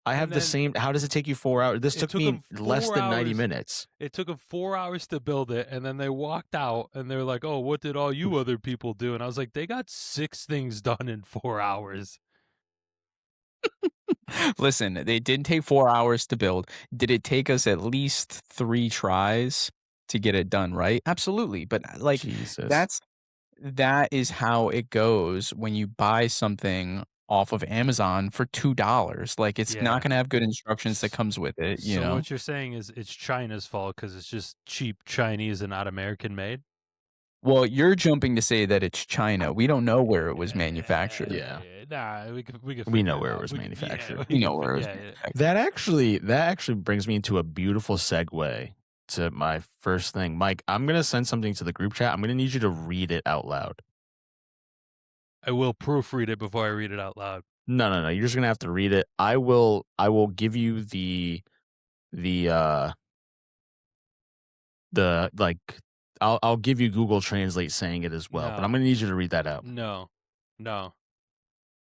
I have the same. How does it take you 4 hours? This took me less than 90 minutes. It took them 4 hours to build it, and then they walked out, and they're like, "Oh, what did all you other people do?" And I was like, "They got 6 things done in 4 hours." Listen, they didn't take 4 hours to build. Did it take us at least 3 tries to get it done right? Absolutely, but, like, Jesus. that is how it goes when you buy something off of Amazon for $2. Like, it's not Yeah. gonna have good instructions that comes with it, you So know? what you're saying is it's China's fault because it's just cheap Chinese and not American made? Well, you're jumping to say that it's China. We don't know where it was manufactured. Yeah. Nah, we could We figure know it where it out. was manufactured. We know where it was Yeah. manufactured. That actually brings me into a beautiful segue to my first thing. Mike, I'm gonna send something to the group chat. I'm gonna need you to read it out loud. I will proofread it before I read it out loud. No. You're just gonna have to read it. I will give you the like I'll give you Google Translate saying it as well, but I'm gonna need you to read that out. No. No.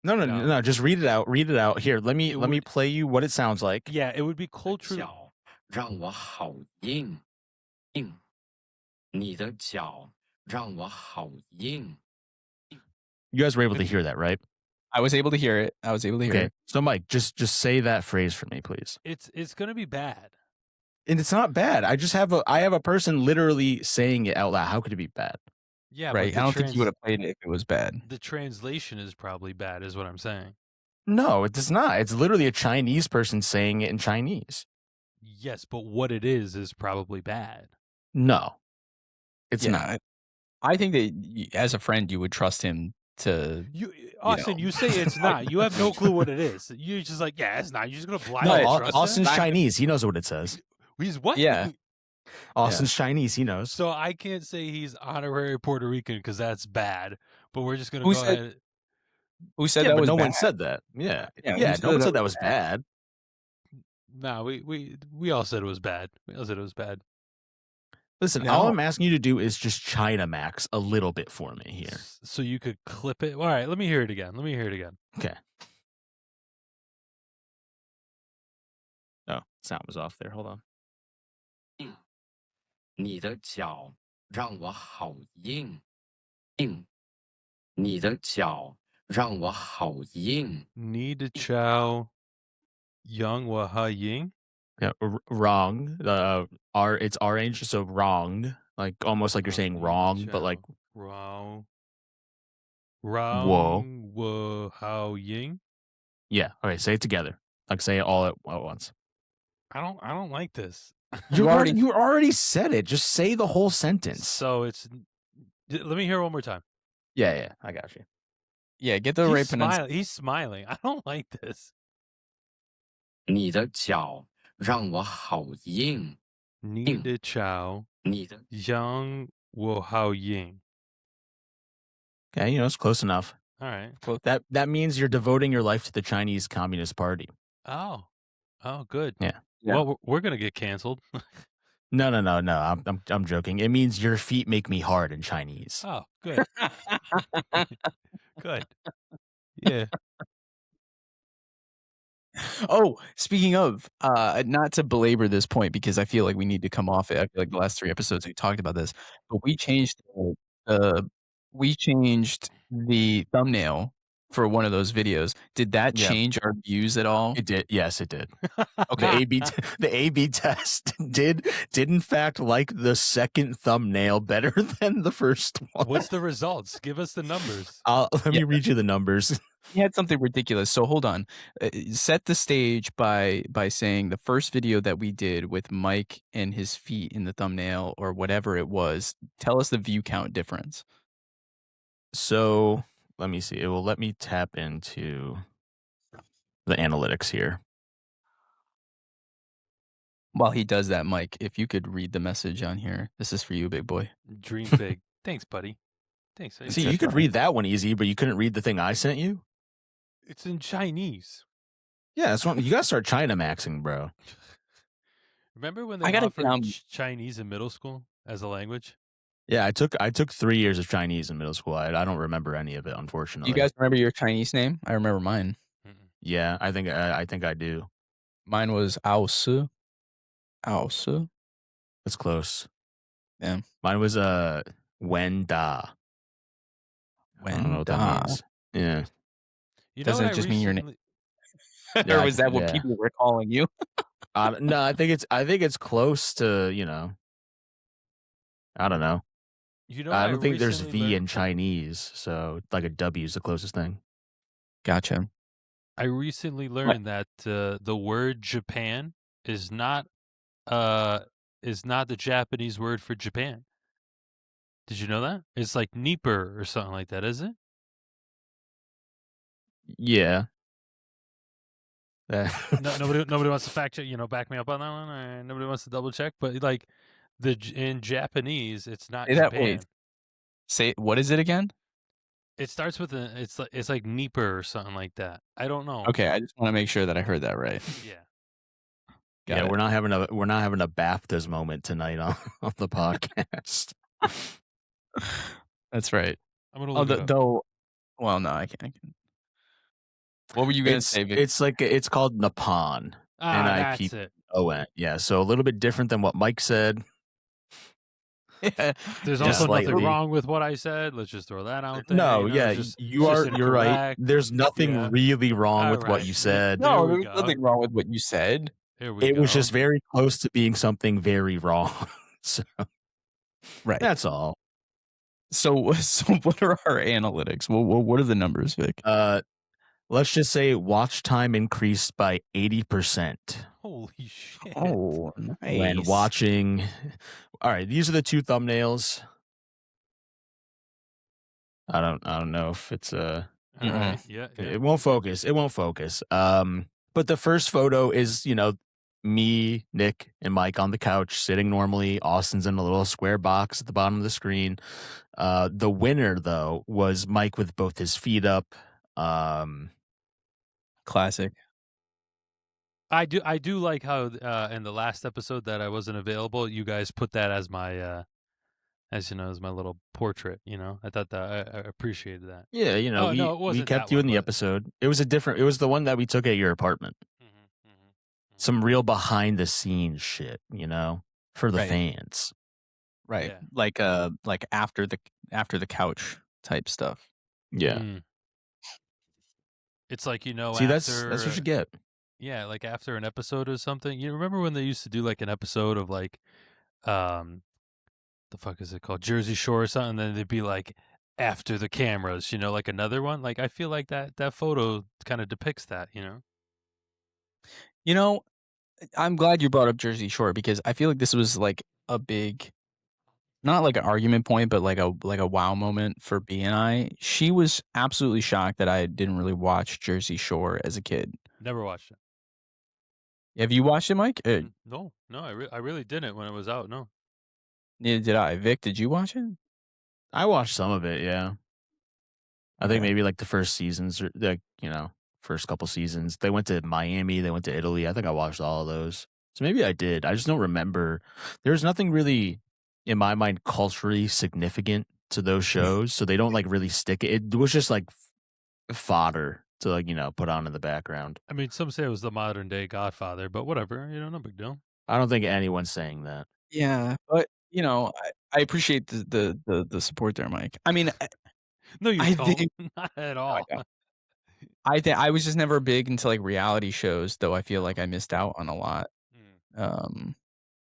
No. Just read it out. Read it out. Here, let me would- play you what it sounds like. Yeah, it would be culturally. 脚让我好硬硬，你的脚让我好硬。 You guys were able to hear that, right? I was able to hear it. Okay. So Mike, just say that phrase for me, please. It's gonna be bad. And it's not bad. I have a person literally saying it out loud. How could it be bad? Yeah, Right. but I don't think you would have played it if it was bad. the translation is probably bad, is what I'm saying. No, it does not. It's literally a Chinese person saying it in Chinese. Yes, but what it is probably bad. No, it's Yeah, not. I think that as a friend, you would trust him to. Austin, you say it's not. You have no clue what it is. You're just like, yeah, it's not. You're just gonna blindly trust Austin's it? Chinese. He knows what it says. He's what? Yeah. Austin's Chinese. He knows. So I can't say he's honorary Puerto Rican because that's bad. But we're just gonna Who go said- ahead. Who said Yeah, that but was no bad? one said that. Yeah. Yeah, who Yeah, said no one that said that was was bad. No, we all said it was bad. We all said it was bad. Listen, No. all I'm asking you to do is just China Max a little bit for me here. So you could clip it. All right, let me hear it again. Okay. Oh, sound was off there. Hold on. 你的脚让我好硬硬，你的脚让我好硬。 Ni de Chao Young Waha Ying. Yeah, wrong. It's orange, so wrong. Like almost like you're saying wrong, but like Rao whoa. Hao Ying. Yeah. Okay, say it together. Like say it all at once. I don't like this. You already said it. Just say the whole sentence. So let me hear it one more time. Yeah, I got you. Yeah, get the right pronunciation. He's smiling. I don't like this. 你的脚让我好硬， Ni de Chao 你的 Young Hao Ying. Okay, it's close enough. All right. Well, that means you're devoting your life to the Chinese Communist Party. Oh, good. Yeah. Well, we're gonna get canceled. No. I'm joking. It means your feet make me hard in Chinese. Oh, good. Good. Yeah. Oh, speaking of, not to belabor this point because I feel like we need to come off it. I feel like the last 3 episodes we talked about this, but we changed the thumbnail for one of those videos. Did that change our views at all? It did. Yes, it did. Okay. The A/B test did in fact like the second thumbnail better than the first one. What's the results? Give us the numbers. Let me read you the numbers. He had something ridiculous. So hold on. Set the stage by saying the first video that we did with Mike and his feet in the thumbnail or whatever it was. Tell us the view count difference. So let me see. It will let me tap into the analytics here. While he does that, Mike, if you could read the message on here. This is for you, big boy. Dream big. Thanks, buddy. Thanks. See, you could read that one easy, but you couldn't read the thing I sent you? It's in Chinese. Yeah, that's what you gotta start China maxing, bro. Remember when they offered Chinese in middle school as a language? Yeah, I took 3 years of Chinese in middle school. I don't remember any of it, unfortunately. You guys remember your Chinese name? I remember mine. Yeah, I think I do. Mine was Ausu. Ausu. That's close. Yeah. Mine was Wen Da. I don't know what that Wenda. means. Yeah. You know Doesn't what it I just mean your name? recently? Yeah, Or was that what yeah. people were calling you? No, I think it's close to, I don't know. You know what I I don't think there's recently V learned? in Chinese, so like a W is the closest thing. Gotcha. I recently What? learned that the word Japan is not uh the Japanese word for Japan. Did you know that? It's like Nieper or something like that, is it? Yeah. No, nobody wants to fact check, back me up on that one. Or nobody wants to double check, but like in Japanese, it's not Say that. Wait. Japan. Say what is it again? It starts with it's like Nieper or something like that. I don't know. Okay, I just want to make sure that I heard that right. Yeah. Got Yeah, it. we're not having a BAFTAs moment tonight on the podcast. That's right. I'm gonna look it up. Though. Well, no, I can't. What were you gonna say, Vic? It's called Nippon. That's it. N-I-P-O-N. Yeah, so a little bit different than what Mike said. Yeah. There's Just also nothing slightly. wrong with what I said. Let's just throw that out there. No, it's yeah, just you're right. incorrect. There's nothing Yeah. really wrong with what Alright. you said. There No, we there's go. nothing wrong with what you said. Here we It go. was just very close to being something very wrong. So Right. that's all. So what are our analytics? What are the numbers, Vic? Let's just say watch time increased by 80%. Holy shit. Oh, nice. When watching. All right, these are the two thumbnails. I don't know if it's All right. Yeah. it won't focus. It won't focus. But the first photo is, me, Nick, and Mike on the couch sitting normally. Austin's in a little square box at the bottom of the screen. The winner though was Mike with both his feet up. Classic. I do like how in the last episode that I wasn't available, you guys put that as my as my little portrait. I thought that I appreciated that. Yeah, Oh, no, it we wasn't kept that you one, in the but- episode. It was the one that we took at your apartment. Some real behind the scenes shit, for the Right. fans. Right. Yeah. Like after the couch type stuff. Yeah. Mm. It's like See, after that's what you get. Yeah, like after an episode or something. You remember when they used to do like an episode of like the fuck is it called? Jersey Shore or something, and then they'd be like after the cameras, like another one. Like I feel like that photo kind of depicts that, I'm glad you brought up Jersey Shore because I feel like this was like a big, not like an argument point, but like a wow moment for B and I. She was absolutely shocked that I didn't really watch Jersey Shore as a kid. Never watched it. Have you watched it, Mike? No, I really didn't when it was out. No. Neither did I. Vic, did you watch it? I watched some of it, yeah. I think Okay. maybe like the first seasons, or like, first couple seasons. They went to Miami, they went to Italy. I think I watched all of those. So maybe I did. I just don't remember. There's nothing really, in my mind, culturally significant to those shows. So they don't like really stick it. It was just like fodder to like, put on in the background. I mean, some say it was the modern day Godfather, but whatever, no big deal. I don't think anyone's saying that. Yeah, but I appreciate the support there, Mike. I mean, No, you I don't. think- Not at all. I was just never big into like reality shows, though. I feel like I missed out on a lot.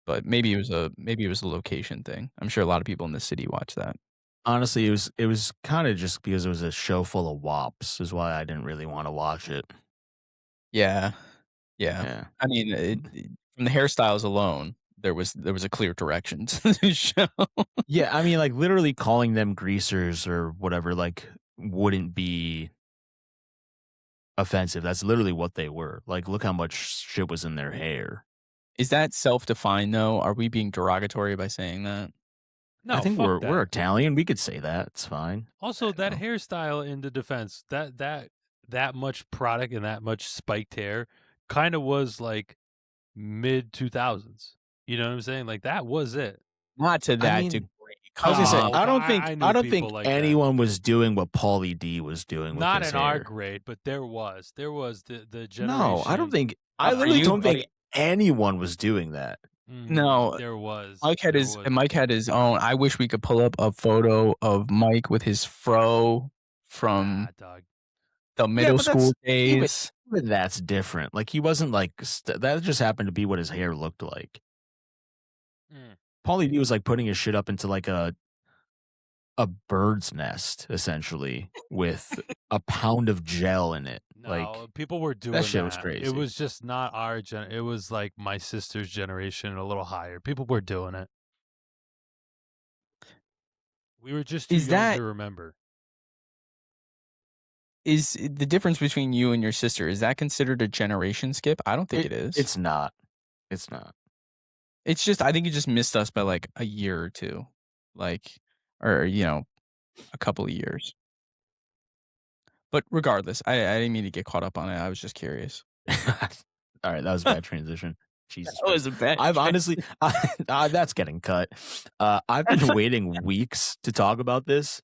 But maybe it was a location thing. I'm sure a lot of people in the city watch that. Honestly, it was kind of just because it was a show full of wops is why I didn't really want to watch it. Yeah. Yeah. I mean, from the hairstyles alone, there was a clear direction to the show. Yeah, I mean, like literally calling them greasers or whatever, like wouldn't be offensive. That's literally what they were. Like, look how much shit was in their hair. Is that self-defined though? Are we being derogatory by saying that? No, I think fuck we're that. Italian. We could say that. It's fine. Also, that know. hairstyle in the defense, that much product and that much spiked hair, kind of was like mid 2000s. You know what I'm saying? Like that was it. Not to that mean, degree. I was gonna say, Oh, I don't I think knew people think like that. anyone was doing what Pauly D was doing with Not his in hair. our grade, but there was the generation. No, I don't think I For literally you, don't think anyone was doing that. no, There was. Mike had there his was. Mike had his own. I wish we could pull up a photo of Mike with his fro Nah, from dog. the Yeah, middle but school that's days. even that's different. Like he wasn't like that just happened to be what his hair looked like. Mm. Paulie D was like putting his shit up into like a bird's nest essentially with a pound of gel in it. No, Like people were doing that shit was that. crazy. It was just not our it was like my sister's generation and a little higher. People were doing it. We were just too Is young that to remember. is the difference between you and your sister? Is that considered a generation skip? I don't think it is. It's not. It's not. It's just I think you just missed us by like a year or two, like or a couple of years. But regardless, I didn't mean to get caught up on it. I was just curious. All right, that was a bad transition. Jesus That was Christ. a bad. I've honestly that's getting cut. I've been waiting weeks to talk about this.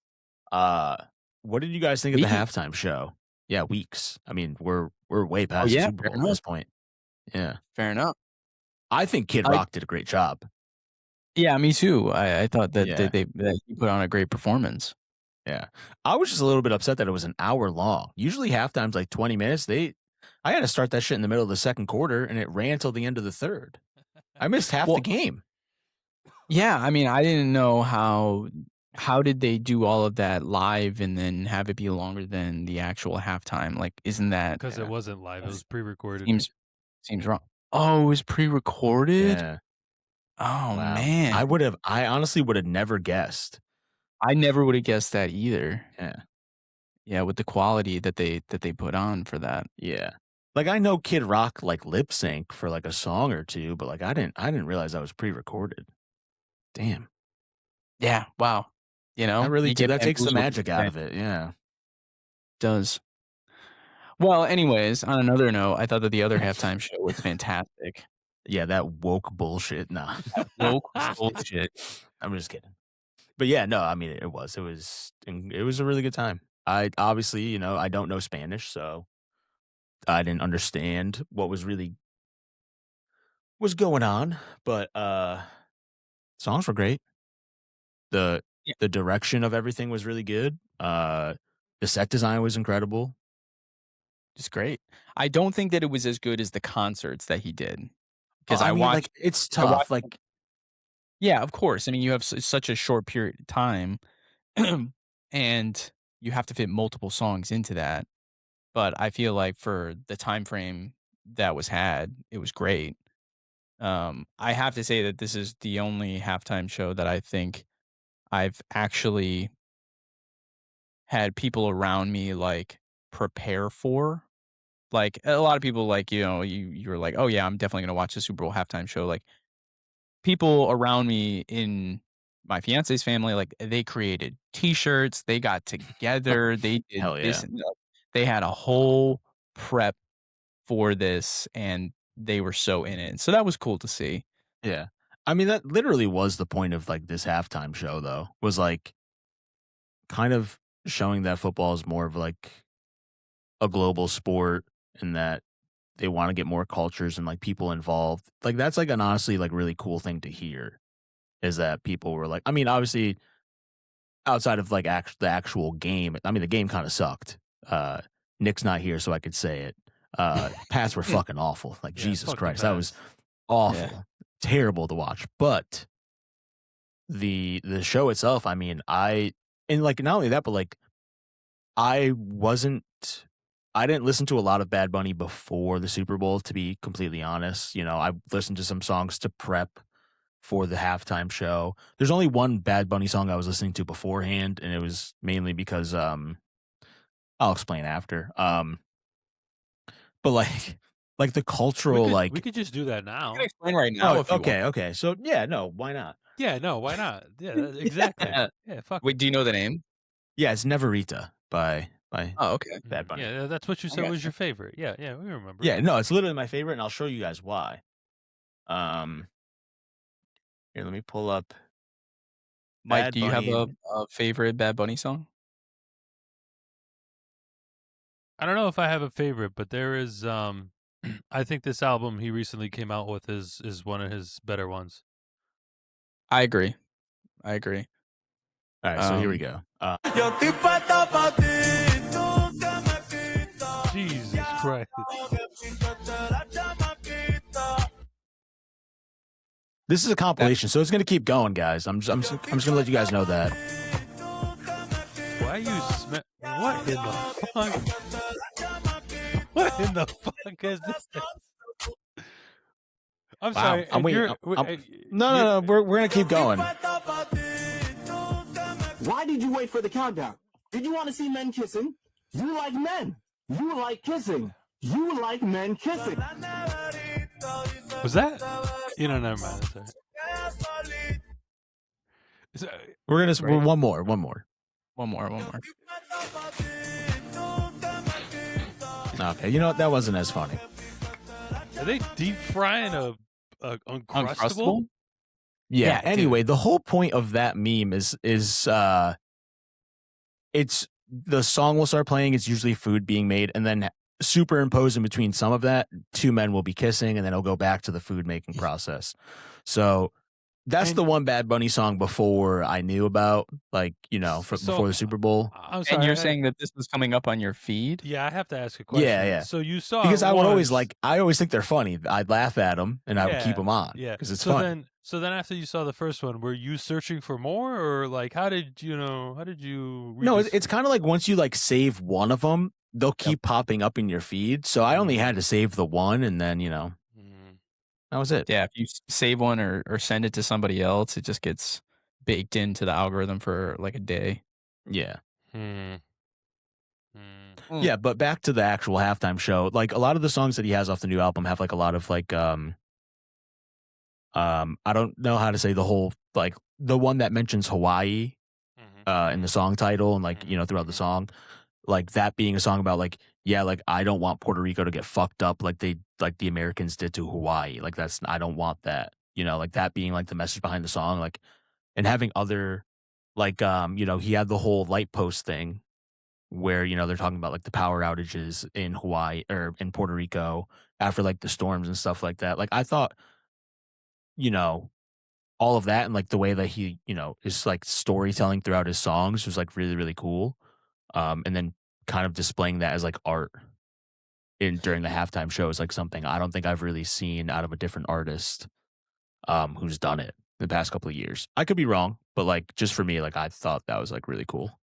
What did you guys think of the Weeks? halftime show? Yeah, weeks. I mean, we're way Oh past the yeah, Super fair Bowl at enough. this point. Yeah. Fair enough. I think Kid I Rock did a great job. Yeah, me too. I thought that Yeah. that he put on a great performance. Yeah. I was just a little bit upset that it was an hour long. Usually halftime's like 20 minutes. I had to start that shit in the middle of the second quarter and it ran till the end of the third. I missed half the Well, game. yeah, I mean, I didn't know how did they do all of that live and then have it be longer than the actual halftime? Like, isn't that Because it wasn't live. It was pre-recorded. seems wrong? Oh, it was pre-recorded? Yeah. Oh Wow. man. I honestly would have never guessed. I never would have guessed that either. Yeah. Yeah, with the quality that they put on for that. Yeah. Like I know Kid Rock like lip sync for like a song or two, but like I didn't realize that was pre-recorded. Damn. Yeah, wow. That takes the bamboozled magic out of it. Yeah. does. Well, anyways, on another note, I thought that the other halftime show was fantastic. Yeah, that woke bullshit. Nah. Woke bullshit. I'm just kidding. But yeah, no, I mean it was a really good time. I obviously, I don't know Spanish, so I didn't understand what was going on, but songs were great. The Yeah, the direction of everything was really good. The set design was incredible. it's great. I don't think that it was as good as the concerts that he did Well, because I I mean, watched. like it's I watched. tough. Like Yeah, of course. I mean, you have such a short period of time, and you have to fit multiple songs into that. But I feel like for the time frame that was had, it was great. I have to say that this is the only halftime show that I think I've actually had people around me like prepare for. Like a lot of people, like you're like, oh yeah, I'm definitely gonna watch the Super Bowl halftime show. Like people around me in my fiance's family, like they created T-shirts, they got together, they did hell this, yeah. and they had a whole prep for this, and they were so in it. So that was cool to see. Yeah. I mean, that literally was the point of like this halftime show though. Was like kind of showing that football is more of like a global sport and that they want to get more cultures and like people involved. Like that's like an honestly like really cool thing to hear is that people were like, I mean, obviously outside of like the actual game, I mean, the game kind of sucked. Nick's not here, so I could say it. Pats were fucking awful. Like Yeah, Jesus fuck the Christ, that was Pats. awful, terrible to watch. But the show itself, I mean, and like not only that, but like I wasn't. I didn't listen to a lot of Bad Bunny before the Super Bowl, to be completely honest. I listened to some songs to prep for the halftime show. There's only one Bad Bunny song I was listening to beforehand, and it was mainly because I'll explain after. But like the cultural We could just do that You now. can explain right now if you want. okay. So yeah, no, why not? Yeah, no, why not? Yeah, exactly. Yeah. Yeah, fuck. Wait, do you know the name? Yeah, it's Neverita by Oh, okay. Bad Bunny. Yeah, that's what you said gotcha. was your favorite. Yeah, we remember. Yeah, no, it's literally my favorite, and I'll show you guys why. Here, let me pull up Mike, Bad do you have Bunny. a favorite Bad Bunny song? I don't know if I have a favorite, but there is I think this album he recently came out with is one of his better ones. I agree. All right, so here we go. Jesus Christ. This is a compilation, so it's going to keep going, guys. I'm just going to let you guys know that. Why you what in the fuck? What in the fuck is this? I'm Wow. sorry. I'm waiting. No. We're going to keep going. Why did you wait for the countdown? Did you want to see men kissing? You like men. You like kissing. You like men kissing. Was that? Never mind. We're going to one more. Okay, you know what? That wasn't as funny. Are they deep frying a Uncrustable? Yeah. Anyway, the whole point of that meme is it's the song will start playing. It's usually food being made, and then superimposed in between some of that, two men will be kissing, and then it'll go back to the food making process. So that's the one Bad Bunny song before I knew about, before the Super Bowl. I'm sorry, and you're saying that this was coming up on your feed? Yeah, I have to ask a question. Yeah. So you saw because I would always I always think they're funny. I'd laugh at them and I would keep them on. Yeah, because it's fun. So then after you saw the first one, were you searching for more, or how did you No, it's kind of like once you save one of them, they'll keep popping up in your feed. So I only had to save the one, and then that was it. Yeah, if you save one or send it to somebody else, it just gets baked into the algorithm for a day. Yeah. Yeah, but back to the actual halftime show. A lot of the songs that he has off the new album have a lot of I don't know how to say the whole the one that mentions Hawaii in the song title and throughout the song, that being a song about I don't want Puerto Rico to get fucked up like the Americans did to Hawaii. I don't want that. That being the message behind the song, and having other he had the whole light post thing where they're talking about the power outages in Hawaii or in Puerto Rico after the storms and stuff like that. I thought all of that and the way that he is storytelling throughout his songs was really, really cool. And then kind of displaying that as art during the halftime show is something I don't think I've really seen out of a different artist who's done it the past couple of years. I could be wrong, but just for me, I thought that was really cool.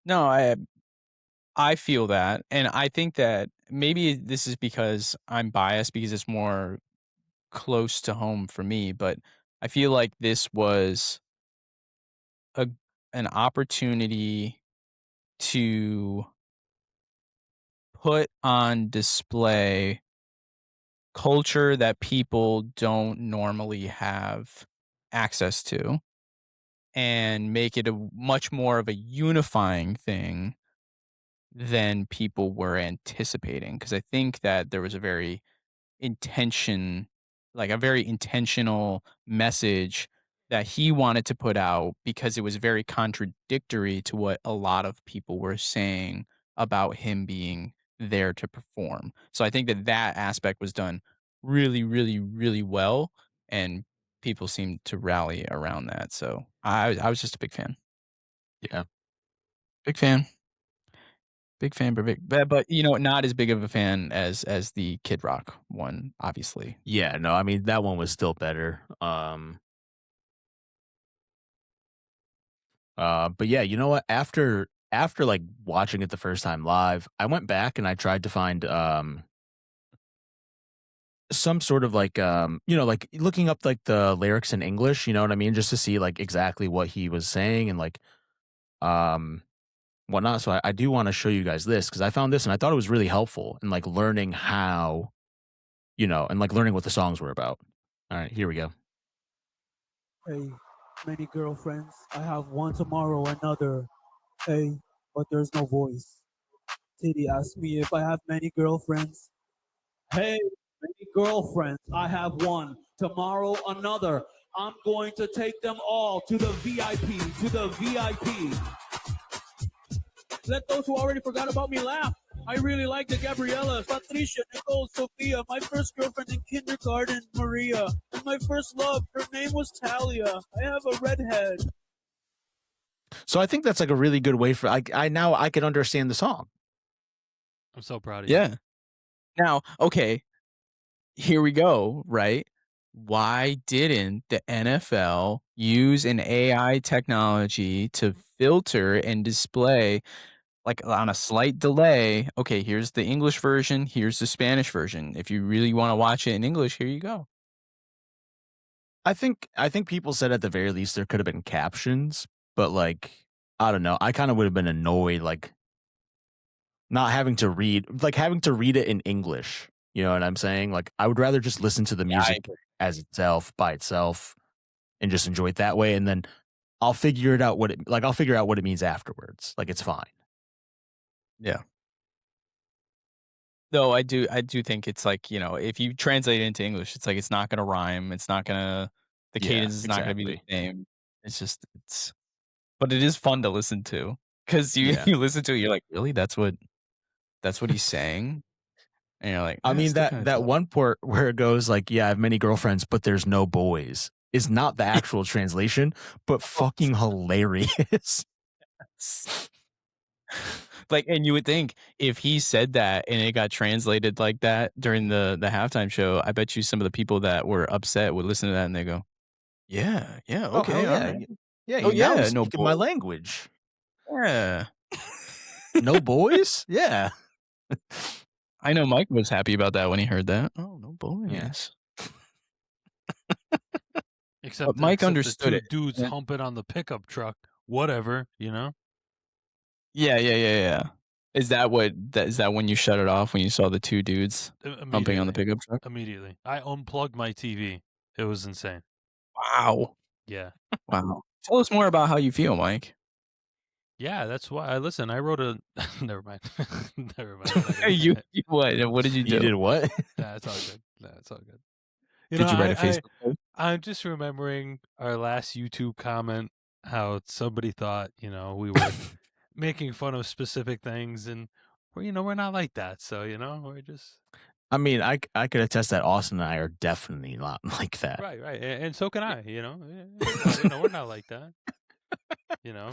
No, I feel that, and I think that maybe this is because I'm biased because it's more close to home for me, but I feel like this was an opportunity to put on display culture that people don't normally have access to and make it a much more of a unifying thing than people were anticipating, because I think that there was a very intentional message that he wanted to put out, because it was very contradictory to what a lot of people were saying about him being there to perform. So I think that aspect was done really, really, really well, and people seemed to rally around that. So I was just a big fan. Yeah. Big fan. Big fan, but not as big of a fan as the Kid Rock one, obviously. Yeah, no, I mean that one was still better. But yeah, you know what? After watching it the first time live, I went back and I tried to find some sort of looking up the lyrics in English, you know what I mean, just to see exactly what he was saying and whatnot. So I do want to show you guys this because I found this and I thought it was really helpful in learning how, and learning what the songs were about. All right, here we go. Hey, many girlfriends. I have one tomorrow, another. Hey, but there's no voice. Titty asked me if I have many girlfriends. Hey, many girlfriends. I have one. Tomorrow, another. I'm going to take them all to the VIP, to the VIP. Let those who already forgot about me laugh. I really like the Gabriella, Patricia, Nicole, Sophia, my first girlfriend in kindergarten, Maria, and my first love, her name was Talia. I have a redhead. So I think that's like a really good way for I now I can understand the song. I'm so proud of you. Yeah. Now, okay, here we go, right? Why didn't the NFL use an AI technology to filter and display, like on a slight delay? Okay, here's the English version, here's the Spanish version. If you really want to watch it in English, here you go. I think people said at the very least there could have been captions, but like I don't know. I kind of would have been annoyed like not having to read it in English. You know what I'm saying? Like I would rather just listen to the Yeah, I music agree. as itself by itself and just enjoy it that way, and then I'll figure out what it means afterwards. Like it's fine. Yeah. Though I do think it's like, if you translate it into English, it's like it's not gonna rhyme, it's not gonna the Yeah, cadence is not gonna be the exactly. same. It's but it is fun to listen to because you Yeah. you listen to it, you're like, "Really? That's what he's saying?" And you're like, I "Eh, it's mean still that kinda that tough." one part where it goes like, "Yeah, I have many girlfriends, but there's no boys," is not the actual translation, but fucking hilarious. Yes. Like, and you would think if he said that and it got translated like that during the halftime show, I bet you some of the people that were upset would listen to that and they go, "Yeah, yeah, Oh okay, hell yeah, alright. yeah. Oh, Now yeah, he's no speaking my boy. language. Yeah." No boys? Yeah, I know Mike was happy about that when he heard that. "Oh, no yeah. boys." But Except Mike the understood two it. dudes Yeah. humping on the pickup truck. Whatever, you know? Yeah, yeah, yeah, yeah. Is that when you shut it off when you saw the 2 dudes humping on the Immediately. pickup truck? Immediately. I unplugged my TV. It was insane. Wow. Yeah. Wow. Tell us more about how you feel, Mike. Yeah, that's why listen, I wrote a never mind. Never mind. I'm not gonna say You it. what did you You do? did what? Nah, it's all good. Nah, it's all good. You know, Did you write a Facebook post? I'm just remembering our last YouTube comment, how somebody thought, we were making fun of specific things, and we're not like that. So, we're just I mean, I could attest that Austin and I are definitely not like that. right, and so can I. We're not like that. You know,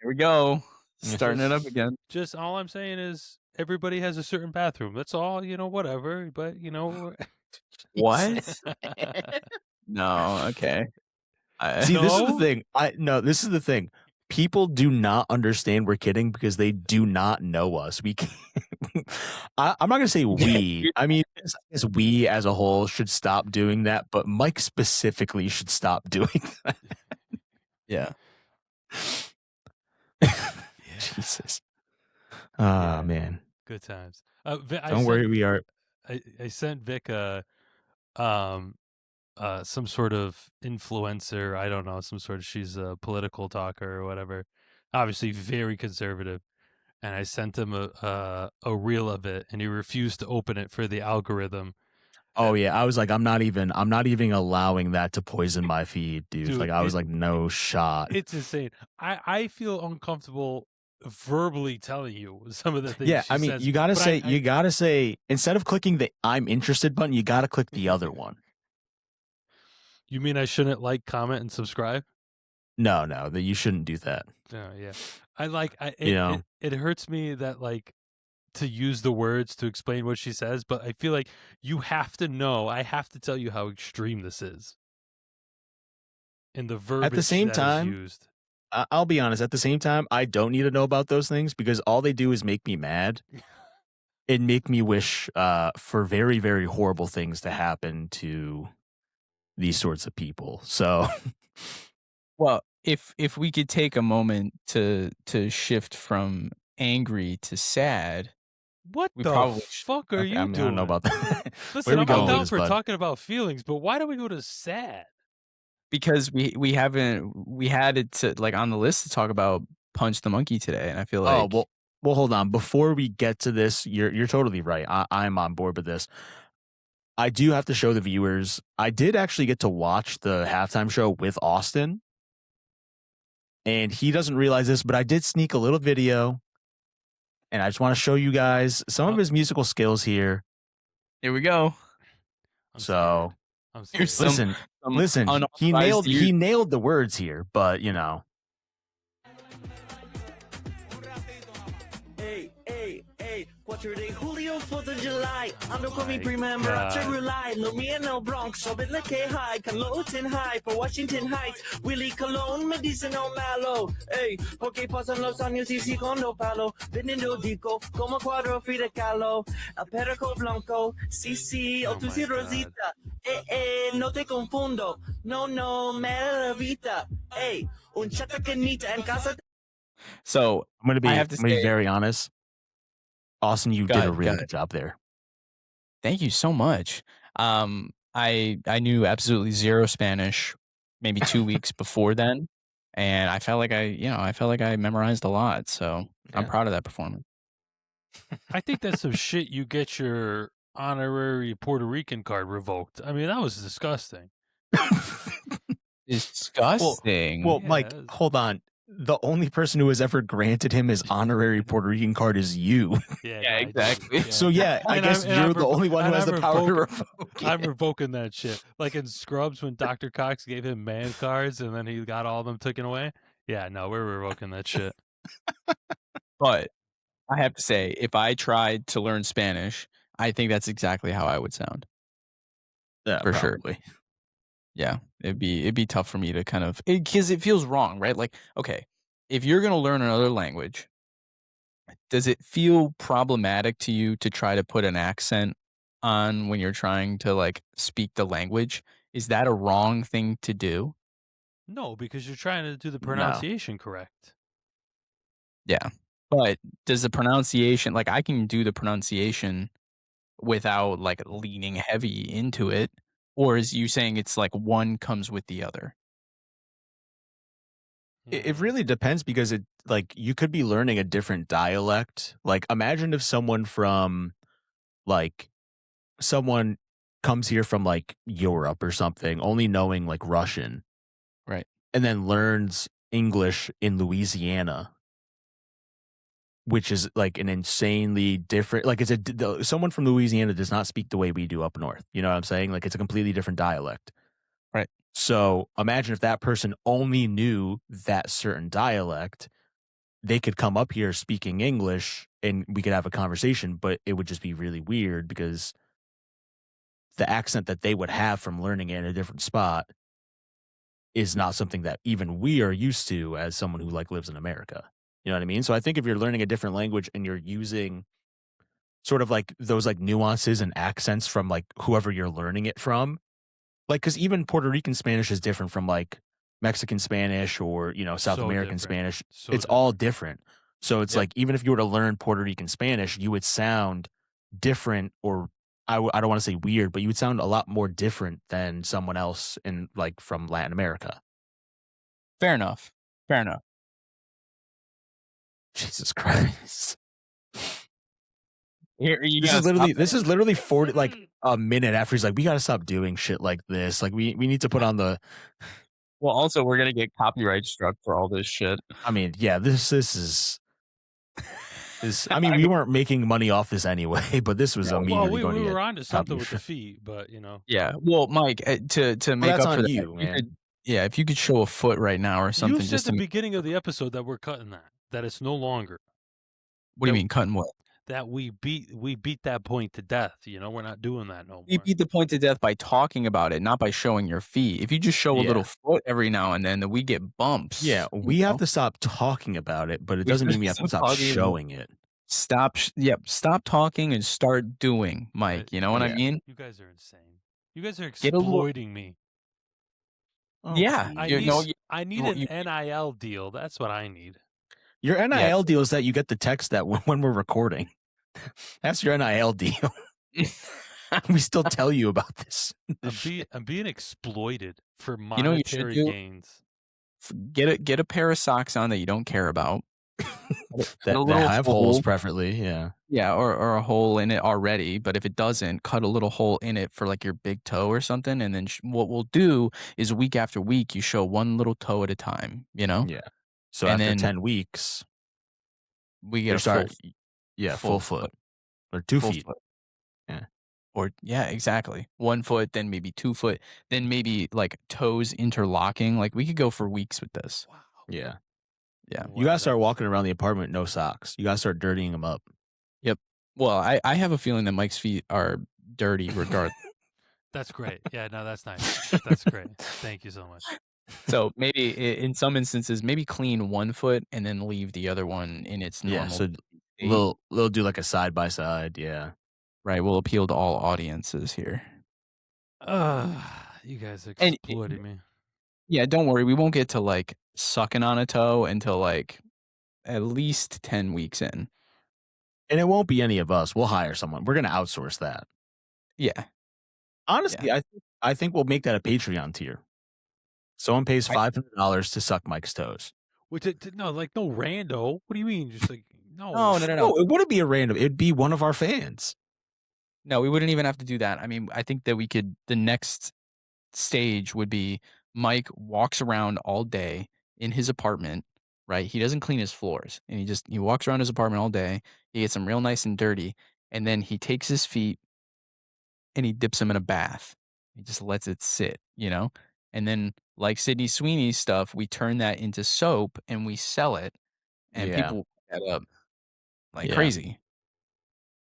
Here we go. Yeah. Starting it up again. just all I'm saying is everybody has a certain bathroom. That's all. Whatever. But What? No, okay. See, this is the No? thing. This is the thing. People do not understand we're kidding because they do not know us. We can't. I'm not gonna say we. I mean, I guess we as a whole should stop doing that, but Mike specifically should stop doing that. Yeah. Jesus. Yeah. Man. Good times. Don't worry, we are. I sent Vic some sort of influencer. I don't know, she's a political talker or whatever. Obviously, very conservative. And I sent him a reel of it, and he refused to open it for the algorithm. Oh yeah, I was like, I'm not even allowing that to poison my feed, dude. Dude, Like I was like, no shot. It's insane. I feel uncomfortable verbally telling you some of the things Yeah, she I mean, says. you gotta but say, instead of clicking the "I'm interested" button, you gotta click the other one. You mean I shouldn't like, comment, and subscribe? No, that you shouldn't do that. Oh, yeah. It hurts me that to use the words to explain what she says, but I feel like you have to know. I have to tell you how extreme this is, and the verbiage At the same that is time, used. I'll be honest. At the same time, I don't need to know about those things because all they do is make me mad and make me wish for very, very horrible things to happen to these sorts of people. So, Well, if we could take a moment to shift from angry to sad, What we the probably fuck are okay, you I mean, I don't doing? know about that. Listen, Where are we I'm all going with down this, for bud? talking about feelings, but why do we go to sad? because we had it to, like, on the list to talk about Punch the Monkey today, and I feel Oh like well, hold on. Before we get to this, you're totally right. I'm on board with this. I do have to show the viewers. I did actually get to watch the halftime show with Austin, and he doesn't realize this, but I did sneak a little video and I just want to show you guys some of his musical skills here. Here we go. I'm So scared. I'm Here's scared. some listen, he unauthorized nailed the words here, but you know. Hey, hey, hey, quarterday Julio, 4th of July. Ando con mi my prima Embrace God. Rely. Lo mia no Bronx, so bit like high. Calotin high for Washington Heights. Willie Colon, medicinal malo. Hey, porque pasan los años y sigo no palo. Vendiendo dico, como cuadro frida calo. El perico blanco, sí, o Oh tu my si God. rosita. No te confundo. No, me la vida. Hey, un chatacanita en casa. So I'm gonna I be have to say, very honest. Austin, you did a really God. good job there. Thank you so much. I knew absolutely zero Spanish maybe 2 weeks before then, and I felt like I memorized a lot. So I'm Yeah. proud of that performance. I think that's some shit you get your honorary Puerto Rican card revoked. I mean, that was disgusting. Disgusting. Well, Yeah, Mike, hold on. The only person who has ever granted him his honorary Puerto Rican card is you. Yeah, Yeah, no, I did. exactly. Yeah. So yeah, I And guess I'm you're the revo- only one who and has the I'm power to revoking- revoke I'm it. revoking that shit. Like in Scrubs when Dr. Cox gave him man cards and then he got all of them taken away. Yeah, no, we're revoking that shit. But I have to say, if I tried to learn Spanish, I think that's exactly how I would sound. Yeah, For sure. probably. Yeah, it'd be tough for me to kind of because it feels wrong, right? Like, okay, if you're gonna learn another language, does it feel problematic to you to try to put an accent on when you're trying to like speak the language? Is that a wrong thing to do? No, because you're trying to do the No. pronunciation correct. Yeah. But does the pronunciation like I can do the pronunciation without like leaning heavy into it? Or is you saying it's like one comes with the other? It really depends because it like you could be learning a different dialect. Like imagine if someone from like someone comes here from like Europe or something, only knowing like Russian, Right. and then learns English in Louisiana, which is like an insanely different. Like someone from Louisiana does not speak the way we do up north. You know what I'm saying? Like it's a completely different dialect. Right. So imagine if that person only knew that certain dialect, they could come up here speaking English and we could have a conversation, but it would just be really weird because the accent that they would have from learning it in a different spot is not something that even we are used to as someone who like lives in America. You know what I mean? So I think if you're learning a different language and you're using sort of like those like nuances and accents from like whoever you're learning it from, like because even Puerto Rican Spanish is different from like Mexican Spanish or South So American different. Spanish. So It's all different. So it's Yep. like even if you were to learn Puerto Rican Spanish, you would sound different, or I don't want to say weird, but you would sound a lot more different than someone else in like from Latin America. Fair enough. Fair enough. Jesus Christ. Here, you This gotta is literally 40 like a minute after he's like, we gotta stop doing shit like this. Like we need to put on the Well, also we're gonna get copyright struck for all this shit. I mean, yeah, this is I mean, we weren't making money off this anyway, but this was well, immediately going we to get were onto something copy with the struck. fee, but Yeah. Well, Mike, to make that's up for on that, you, if you man. could, yeah, if you could show a foot right now or you something, said just at to the beginning of the episode that we're cutting that it's no longer what do you that- mean cutting what? that we beat that point to death. We're not doing that no You more. beat the point to death by talking about it, not by showing your feet. If you just show a Yeah. little foot every now and then we get bumps. Yeah, we have to stop talking about it, but it We doesn't have mean we to have to stop stop talking about it. showing it. Stop talking and start doing, Mike. You know what I Yeah. mean? You guys are insane. You guys are Get a little- exploiting me. Oh, Yeah. I You need, know, I need you- an NIL deal. That's what I need. Your NIL deal is that you get the text that when we're recording. That's your NIL deal. We still tell you about this. I'm being exploited for You know what you should monetary do? gains. Get a pair of socks on that you don't care about. that a little have hole. holes, preferably. Yeah. Yeah, or a hole in it already. But if it doesn't, cut a little hole in it for like your big toe or something. And then what we'll do is week after week, you show one little toe at a time. Yeah. So And after then 10 weeks, we get a start. full. Yeah, full foot or 2 full feet. foot. Yeah. Or yeah, exactly. 1 foot, then maybe 2 foot, then maybe, like, toes interlocking, like, we could go for weeks with this. Wow. Yeah. Yeah. You gotta start walking around the apartment, no socks. You gotta start dirtying them up. Yep. Well, I have a feeling that Mike's feet are dirty regardless. That's great. Yeah, no, that's nice. That's great. Thank you so much. So, maybe in some instances, maybe clean 1 foot and then leave the other one in its Yeah, normal so state. they'll do like a side by side, yeah. Right, we'll appeal to all audiences here. You guys are And exploiting me. yeah, don't worry, we won't get to, like, sucking on a toe until, like, at least 10 weeks in. And it won't be any of us. We'll hire someone. We're gonna outsource that. Yeah. Honestly, I think we'll make that a Patreon tier. Someone pays $500 to suck Mike's toes. Which no, like no rando. What do you mean? Just like no. No. No, it wouldn't be a random. It'd be one of our fans. No, we wouldn't even have to do that. I mean, I think that we could the next stage would be Mike walks around all day in his apartment, right? He doesn't clean his floors, and he walks around his apartment all day. He gets them real nice and dirty, and then he takes his feet and he dips them in a bath. He just lets it sit, you know? And then like Sydney Sweeney's stuff, we turn that into soap and we sell it, and Yeah. people pick that up like Yeah. crazy.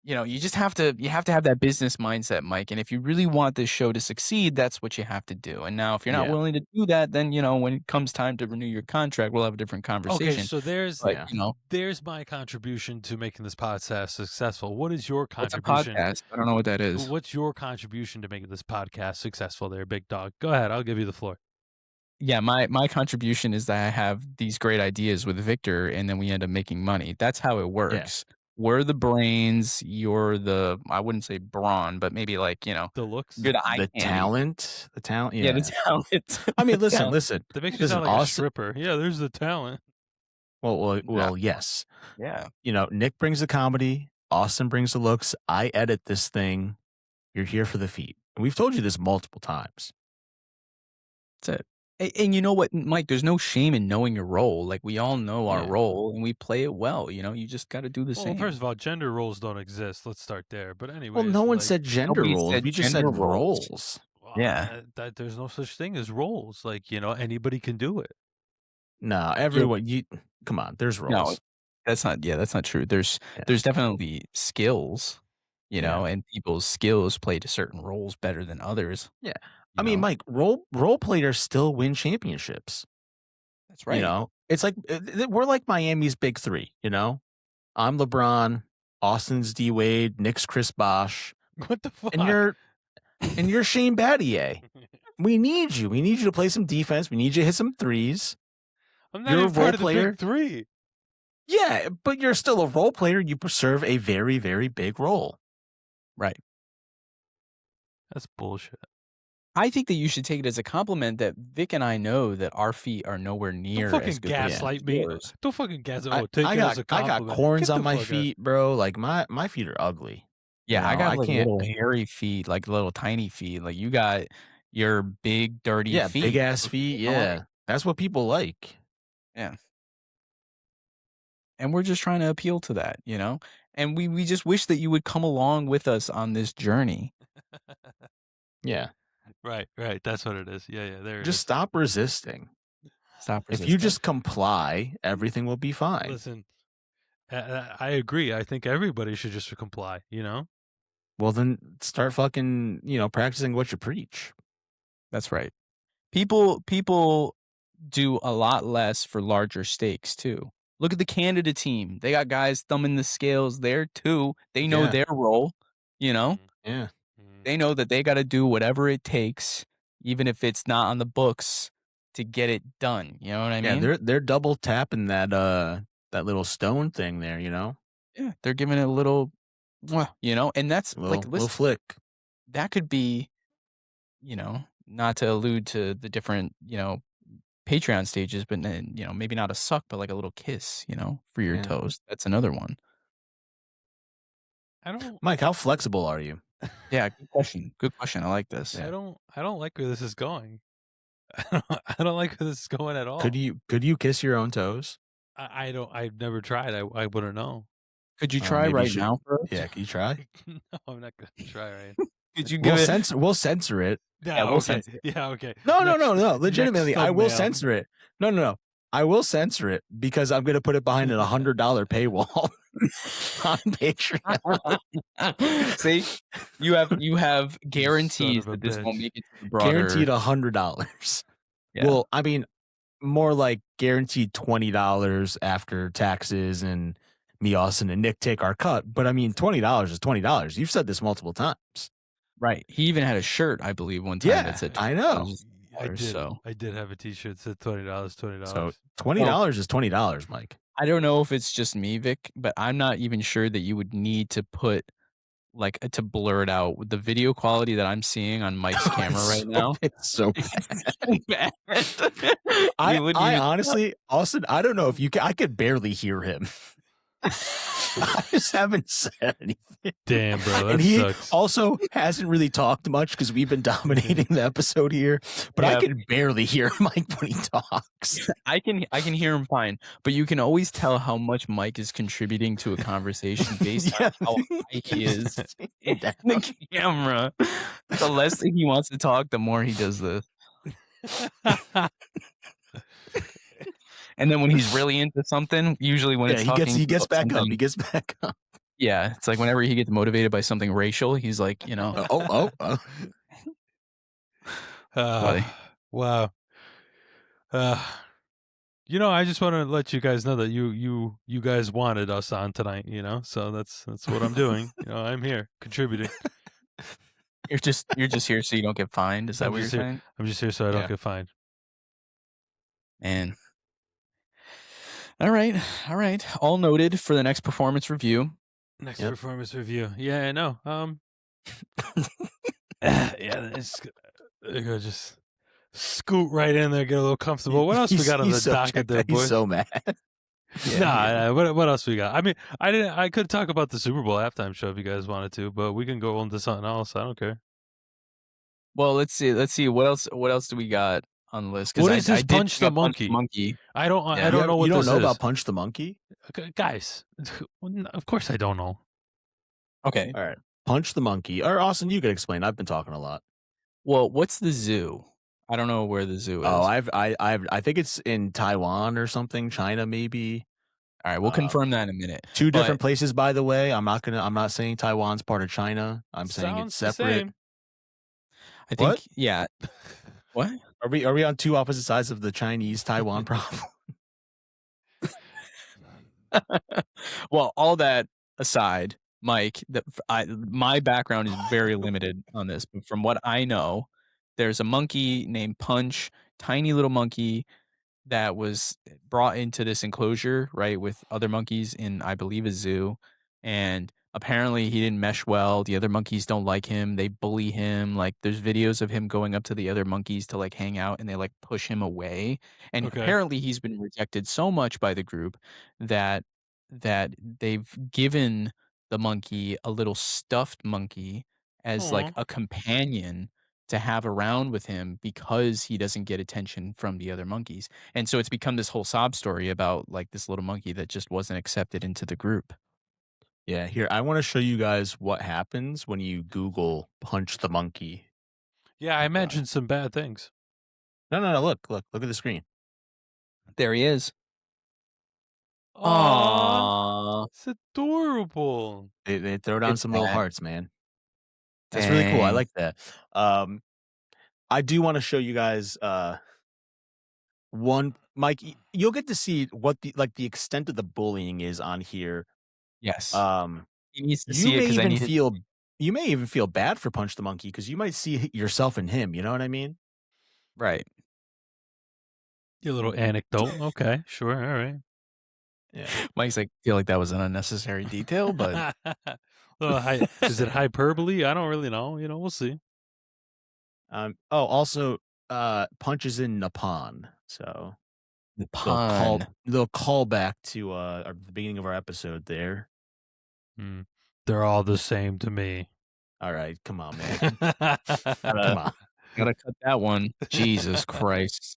You know, you have to have that business mindset, Mike. And if you really want this show to succeed, that's what you have to do. And now if you're not Yeah. willing to do that, then, you know, when it comes time to renew your contract, we'll have a different conversation. Okay, so there's But, you know, there's my contribution to making this podcast successful. What is your what's a contribution? podcast? I don't know what that is. What's your contribution to making this podcast successful there, big dog? Go ahead, I'll give you the floor. Yeah, my contribution is that I have these great ideas with Victor, and then we end up making money. That's how it works. We're the brains, you're the I wouldn't say brawn, but maybe like, you know, The looks. you're the eye The candy. talent. Yeah, the talent. I mean, The listen. That makes you Listen, sound like a Austin. stripper. Yeah, there's the talent. Well, yes. Yeah. You know, Nick brings the comedy. Austin brings the looks. I edit this thing. You're here for the feet. And we've told you this multiple times. That's it. And you know what, Mike, there's no shame in knowing your role. Like, we all know our Yeah. role, and we play it well, you know? You just gotta do the Well, same. first of all, gender roles don't exist. Let's start there. But anyways, Well, no one like, said gender nobody roles. said We just said gender roles. roles. well, Yeah. that there's no such thing as roles. Like, you know, anybody can do it. No, everyone. Come on. There's No, roles. that's not true. There's definitely skills, you know, and people's skills play to certain roles better than others. Yeah. you I mean, know? Mike, role players still win championships. That's right. You know, it's like we're like Miami's big three. You know, I'm LeBron, Austin's D Wade, Nick's Chris Bosh, What the fuck? and you're Shane Battier. We need you. We need you to play some defense. We need you to hit some threes. I'm not you're even a role part of the player. big three. Yeah, but you're still a role player. You serve a very, very big role. Right. That's bullshit. I think that you should take it as a compliment that Vic and I know that our feet are nowhere Don't near fucking as good as gaslight me. yours. Don't fucking gaslight. I, Oh, take I it got as a I compliment. got corns Get on the my fuck out. feet, bro. Like my feet are ugly. Yeah, I No, got I like can't- little hairy feet, like little tiny feet. Like you got your big dirty Yeah, feet. big ass feet. People Yeah, like. that's what people like. Yeah. And we're just trying to appeal to that, you know? And we just wish that you would come along with us on this journey. Yeah, Right. That's what it is. Yeah. There it just is. stop resisting. Stop If you resisting. just comply, everything will be fine. Listen, I agree. I think everybody should just comply. You know. Well, then start fucking, practicing what you preach. That's right. People do a lot less for larger stakes too. Look at the Canada team. They got guys thumbing the scales there too. They know Yeah. their role, you know? Yeah. They know that they got to do whatever it takes, even if it's not on the books, to get it done. You know what I mean? Yeah, they're double tapping that little stone thing there, Yeah, they're giving it a little, you know, and that's like, little listen, flick. that could be, not to allude to the different, Patreon stages, but then, maybe not a suck, but like a little kiss, for your Yeah. toes. That's another one. I don't. Mike, how flexible are you? Yeah, good question. Good question. I like this. I don't like where this is going. I don't like where this is going at all. Could you kiss your own toes? I don't. I've never tried. I wouldn't know. Could you try maybe right should- now for us? Yeah, can you try? No, I'm not gonna try right. Could you We'll give it? censor it. Yeah, we'll okay. censor it. Yeah, okay. No, Next- legitimately, next I will thumbnail. censor it. No. I will censor it because I'm gonna put it behind an $100 paywall on Patreon. See, you have guarantees son of a that this won't bitch. make it to the broader. Guaranteed $100. Yeah. Well, I mean, more like guaranteed $20 after taxes and me, Austin, and Nick take our cut. But I mean, $20 is $20. You've said this multiple times. Right. He even had a shirt, I believe, one time Yeah, that said I know. I did. So I did have a T-shirt that said $20. So $20 is $20, Mike. I don't know if it's just me, Vic, but I'm not even sure that you would need to put to blur it out. With the video quality that I'm seeing on Mike's camera right now, It's so bad. I You wouldn't even- honestly, Austin, I don't know if you can. I could barely hear him. I just haven't said anything. Damn, bro, that And he sucks. also hasn't really talked much because we've been dominating the episode here. But I Yeah. can barely hear Mike when he talks. I can hear him fine, but you can always tell how much Mike is contributing to a conversation based on how high he is in the camera. The less that he wants to talk, the more he does this. And then when he's really into something, usually when it's talking, he gets about back up. something- He gets back up. Yeah, it's like whenever he gets motivated by something racial, he's like, Oh. Buddy. Wow. I just want to let you guys know that you guys wanted us on tonight. So that's what I'm doing. I'm here contributing. you're just here so you don't get fined. Is that I'm what you're just here- saying? I'm just here so I don't Yeah. get fined. And all right. All noted for the next performance review. Next Yep. performance review. Yeah, I know. Yeah, it's go just scoot right in there, get a little comfortable. What else we got on the docket there, boys? He's so mad. Nah, what else we got? I mean, I could talk about the Super Bowl halftime show if you guys wanted to, but we can go on to something else. I don't care. Well, let's see what else do we got on the list? 'Cause What is this did Punch the pick up Punch Monkey? I Yeah. don't know what you don't this know is. about Punch the Monkey? Okay, guys, of course I don't know. Okay. All right. Punch the Monkey. Or Austin, you could explain. I've been talking a lot. Well, what's the zoo? I don't know where the zoo is. Oh, I think it's in Taiwan or something, China maybe. All right, we'll confirm that in a minute. Two different But- places, by the way. I'm not saying Taiwan's part of China. I'm saying it's Sounds the separate. same. I think What? yeah. What? Are we on two opposite sides of the Chinese Taiwan problem? Well, all that aside, Mike, my background is very limited on this, but from what I know, there's a monkey named Punch, tiny little monkey that was brought into this enclosure, right, with other monkeys in, I believe, a zoo. And apparently he didn't mesh well. The other monkeys don't like him. They bully him. Like, there's videos of him going up to the other monkeys to like hang out and they like push him away. And Okay. apparently he's been rejected so much by the group that they've given the monkey a little stuffed monkey as like Aw. a companion to have around with him because he doesn't get attention from the other monkeys. And so it's become this whole sob story about like this little monkey that just wasn't accepted into the group. Yeah, here, I want to show you guys what happens when you Google Punch the Monkey. Yeah, I imagine some bad things. No, look at the screen. There he is. Aww, Aww. it's adorable. They throw down It's some little bad. hearts, man. That's really cool. I Dang. like that. I do want to show you guys one, Mike, you'll get to see what the extent of the bullying is on here. Yes. He needs to You see it may because I even need to feel you may even feel bad for Punch the Monkey because you might see yourself in him. You know what I mean? right. Your little anecdote. Okay, sure, all right. Yeah. Mike's like, feel like that was an unnecessary detail, but Is it hyperbole? I don't really know. We'll see. Also, Punch is in Nippon, so the they'll call back to the beginning of our episode there. They're all the same to me. All right, come on, man. Come Come on. Gotta cut that one. Jesus Christ.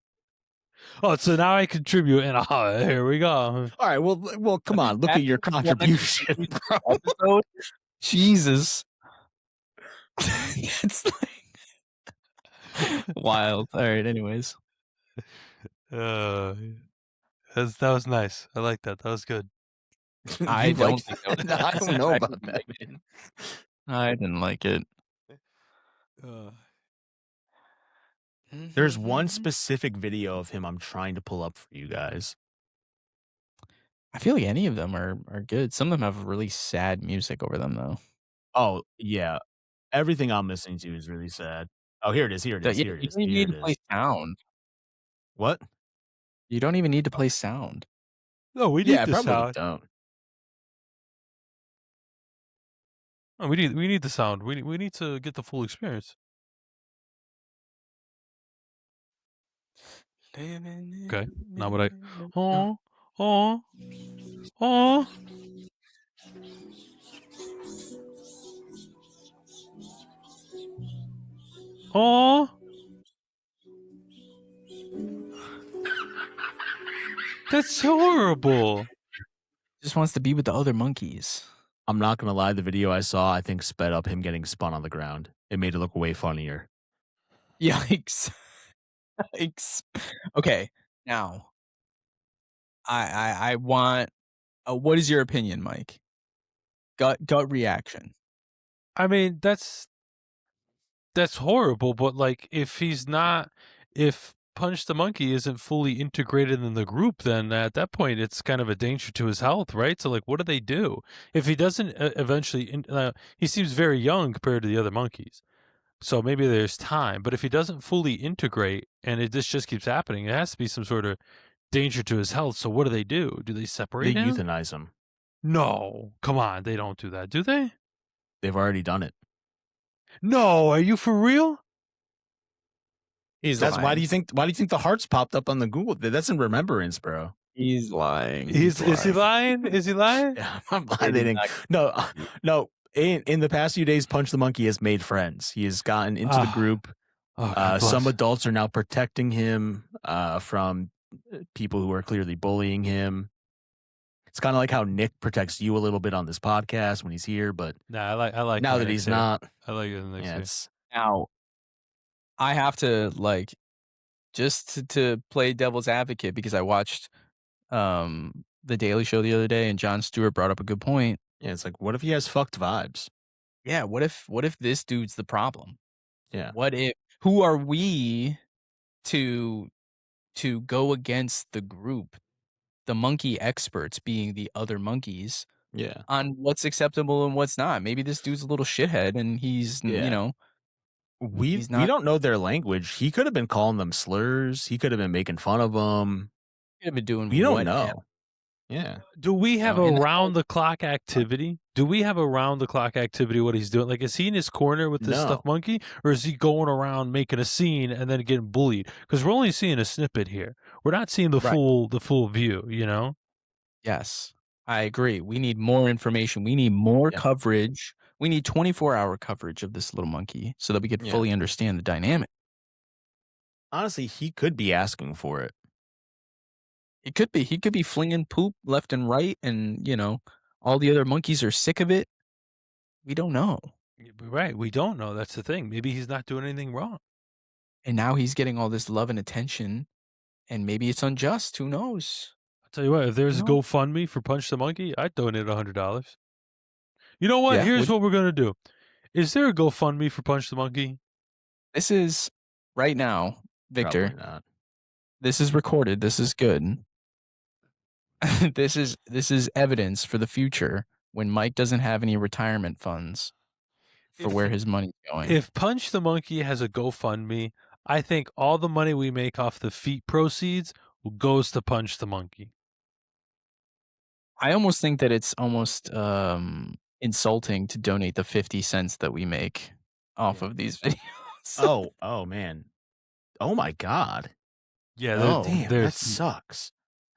Oh, so now I contribute, and here we go. All right, well, come on, look at your contribution, bro. Episode? Jesus. It's like wild. All right, anyways. That was nice. I like that. That was good. I You don't like think that was that? I don't know I about didn't that, like it. man. I didn't like it. There's one specific video of him I'm trying to pull up for you guys. I feel like any of them are good. Some of them have really sad music over them, though. Oh, yeah. Everything I'm listening to is really sad. Oh, here it is, here it is, Yeah, here it you is, don't even here need it to play is. sound. What? You don't even need to play sound. No, we Yeah, need I the probably sound. don't. Oh, we need the sound. We need to get the full experience. Okay. Now what I oh oh oh oh that's horrible. Just wants to be with the other monkeys. I'm not gonna lie, the video I saw, I think sped up him getting spun on the ground. It made it look way funnier. Yikes. Yikes. Okay, now I want what is your opinion, Mike? Gut reaction. I mean, that's horrible, but like if Punch the Monkey isn't fully integrated in the group, then at that point it's kind of a danger to his health, right? So like what do they do? If he doesn't eventually he seems very young compared to the other monkeys. So maybe there's time, but if he doesn't fully integrate and this just keeps happening, it has to be some sort of danger to his health. So what do? Do they They separate him? euthanize him. No, come on, they don't do that, do they? They've already done it. No, are you for real? He's That's lying. why do you think the hearts popped up on the Google? That's in remembrance, bro. He's lying. Is he lying? Is he lying? Yeah, I'm They lying. did They didn't. No. In the past few days, Punch the Monkey has made friends. He has gotten into the group. Oh, God Some bless. adults are now protecting him from people who are clearly bullying him. It's kind of like how Nick protects you a little bit on this podcast when he's here, but Nah, I like now when that Nick's he's here. not, I like it when Nick's yeah, here. it's Now, I have to just to play devil's advocate because I watched The Daily Show the other day and Jon Stewart brought up a good point. it's like, what if he has fucked vibes? Yeah, what if this dude's the problem? Yeah, What if who are we to go against the group, the monkey experts being the other monkeys yeah. on what's acceptable and what's not? Maybe this dude's a little shithead and he's Yeah. We he's not don't know their language. He could have been calling them slurs. He could have been making fun of them. could have been doing We don't whatever. know. Yeah. Do we have and that's around the clock activity? Do we have around the clock activity what he's doing? Like, is he in his corner with this No. stuffed monkey, or is he going around making a scene and then getting bullied? Because we're only seeing a snippet here. We're not seeing the Right. full view. You know? Yes, I agree. We need more information. We need more Yeah. coverage. We need 24-hour coverage of this little monkey so that we could Yeah. fully understand the dynamic. Honestly, he could be asking for it. It could be. He could be flinging poop left and right, and all the other monkeys are sick of it. We don't know. Right. We don't know. That's the thing. Maybe he's not doing anything wrong. And now he's getting all this love and attention, and maybe it's unjust. Who knows? I'll tell you what. If there's a No. GoFundMe for Punch the Monkey, I'd donate $100. You know what? Yeah, Here's what we're gonna do. Is there a GoFundMe for Punch the Monkey? This is right now, Victor. Probably not. This is recorded. This is good. This is evidence for the future when Mike doesn't have any retirement funds for If- where his money's going. If Punch the Monkey has a GoFundMe, I think all the money we make off the feet proceeds goes to Punch the Monkey. I almost think that it's almost insulting to donate the 50 cents that we make off of these videos. Oh man. Oh my God. Yeah, Oh, Damn, that there's sucks.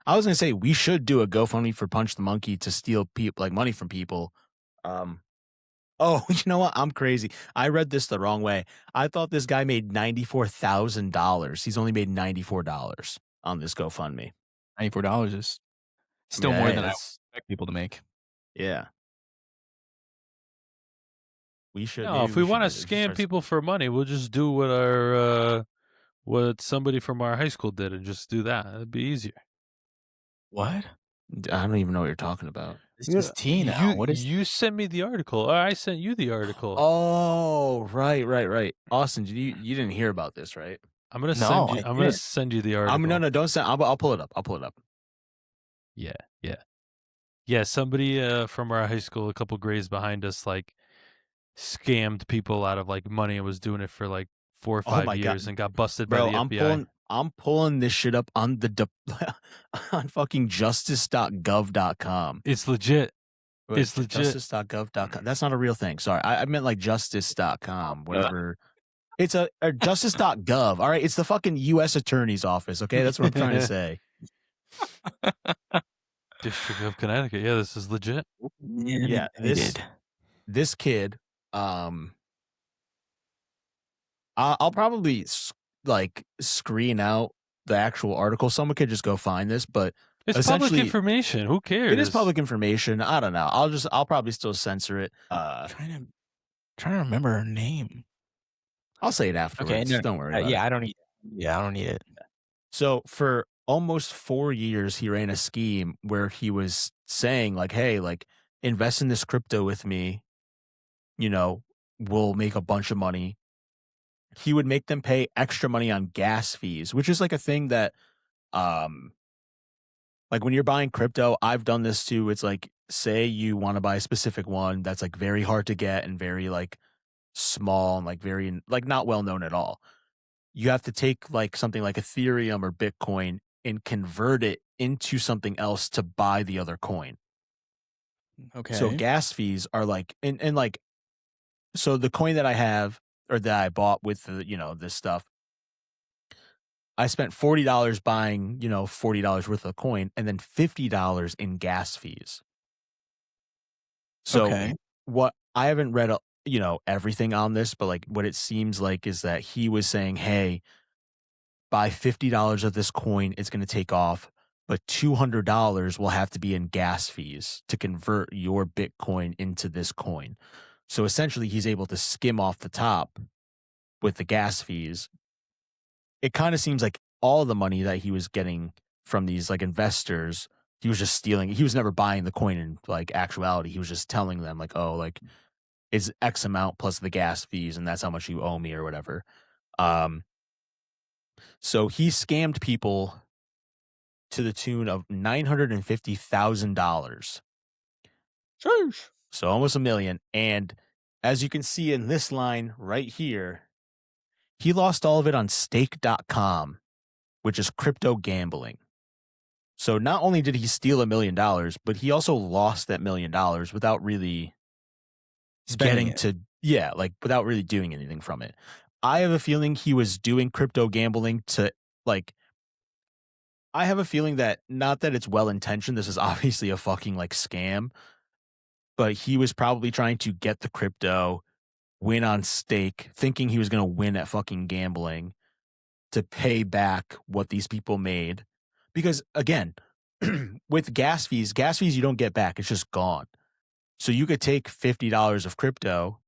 I was gonna say we should do a GoFundMe for Punch the Monkey to steal money from people. Oh, you know what? I'm crazy. I read this the wrong way. I thought this guy made $94,000. He's only made $94 on this GoFundMe. $94 is still mean, more hey, than I that's expect people to make. yeah. We should No, maybe if we we should want to do this. We should scam start people for money, we'll just do what our what somebody from our high school did and just do that. It'd be easier. What? I don't even know what you're talking about. This is tea now. You What is? you sent me the article, or I sent you the article. Oh, right. Austin, you didn't hear about this, right? I'm gonna No, send you. I I'm gonna didn't. send you the article. No, don't send. I'll pull it up. Yeah. Somebody from our high school, a couple grades behind us, like scammed people out of like money and was doing it for like 4 or Oh 5 my God. years and got busted by Bro, the FBI. I'm pulling this shit up on the on fucking justice.gov.com. It's legit. Wait, It's legit. Justice.gov.com. That's not a real thing. Sorry. I meant like justice.com, whatever. It's a justice.gov. All right. It's the fucking U.S. Attorney's Office. Okay. That's what I'm trying to say. District of Connecticut. Yeah, this is legit. Yeah. This kid, I'll probably like screen out the actual article. Someone could just go find this, but It's public information. Who cares? it is public information. I don't know. I'll probably still censor it. Trying to remember her name. I'll say it afterwards. Okay, no, don't worry about it. I don't need it. Yeah, I don't need it. So for almost 4 years, he ran a scheme where he was saying like, hey, like invest in this crypto with me, we'll make a bunch of money. He would make them pay extra money on gas fees, which is like a thing that, like when you're buying crypto, I've done this too. It's like, say you want to buy a specific one that's like very hard to get and very like small and like very like not well known at all. You have to take like something like Ethereum or Bitcoin and convert it into something else to buy the other coin. Okay. So gas fees are like, and like, so the coin that I have or that I bought with the, this stuff, I spent $40 buying, $40 worth of coin and then $50 in gas fees. So what I haven't read, everything on this, but like what it seems like is that he was saying, hey, buy $50 of this coin, it's going to take off, but $200 will have to be in gas fees to convert your Bitcoin into this coin. So essentially he's able to skim off the top with the gas fees. It kind of seems like all the money that he was getting from these like investors, he was just stealing. He was never buying the coin in like actuality. He was just telling them like, oh, like it's X amount plus the gas fees, and that's how much you owe me or whatever. So he scammed people to the tune of $950,000. So almost $1 million. And as you can see in this line right here, he lost all of it on stake.com, which is crypto gambling. So not only did he steal $1 million, but he also lost that $1 million without really without really doing anything from it. I have a feeling he was doing crypto gambling to I have a feeling that not that it's well intentioned. This is obviously a fucking like scam, but he was probably trying to get the crypto, win on stake, thinking he was going to win at fucking gambling to pay back what these people made. Because again, with gas fees you don't get back. It's just gone. So you could take $50 of crypto,